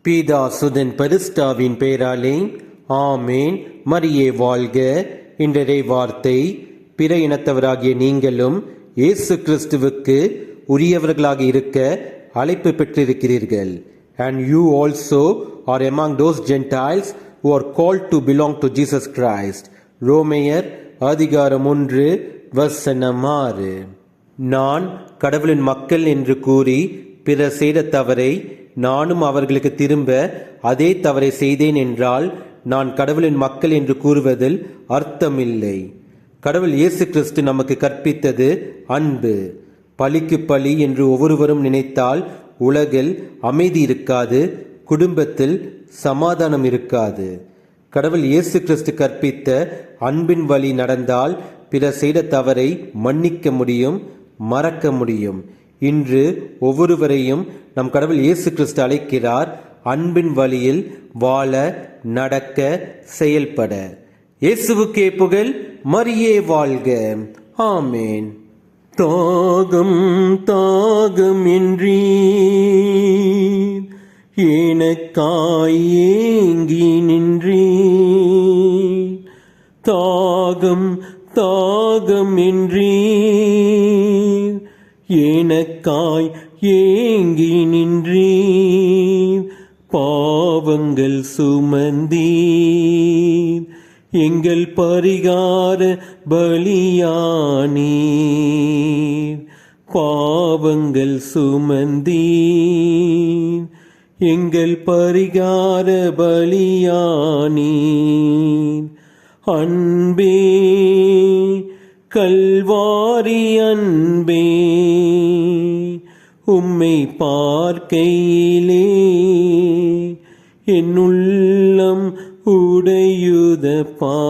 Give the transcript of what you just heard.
பீதா சுதன் பரிசுத்தாவின் பெயராலே ஆமேன். மரியே வாழ்க. இன்றைய வார்த்தை, பிற இனத்தவராகிய நீங்களும் இயேசு கிறிஸ்துவுக்கு உரியவர்களாக இருக்க அழைப்பு பெற்றிருக்கிறீர்கள். And you also are among those Gentiles who are called to belong to Jesus Christ. ரோமையர் அதிகாரம் 1 வசனம் 6. நான் கடவுளின் மக்கள் என்று கூறி பிறர் செய்த தவறை நானும் அவர்களுக்கு திரும்ப அதே தவறை செய்தேன் என்றால் நான் கடவுளின் மக்கள் என்று கூறுவதில் அர்த்தமில்லை. கடவுள் இயேசு கிறிஸ்து நமக்கு கற்பித்தது அன்பு. பழிக்கு பழி என்று ஒவ்வொருவரும் நினைத்தால் உலகில் அமைதி இருக்காது, குடும்பத்தில் சமாதானம் இருக்காது. கடவுள் இயேசு கிறிஸ்து கற்பித்த அன்பின் வழி நடந்தால் பிறர் செய்த தவறை மன்னிக்க முடியும், மறக்க முடியும். இன்று ஒவ்வொருவரையும் நம் கடவுள் இயேசு கிறிஸ்து அழைக்கிறார் அன்பின் வழியில் வாழ, நடக்க, செயல்பட. இயேசுவுக்கே புகழ். மரியே வாழ்க. ஆமேன். தாகம் தாகம் என்றீர், எனக்காய் ஏங்கி நின்றீர். தாகம் தாகம் என்றீர், எனக்காய் ஏங்கி நின்றீர். பாவங்கள் சுமந்தீர், எங்கள் பரிகார பலியானீர். பாவங்கள் சுமந்தீர், எங்கள் பரிகார பலியானீர். அன்பே கல்வாரி அன்பே, உம்மை பார்க்கையிலே என் உள்ளம் உடையுதப்பா.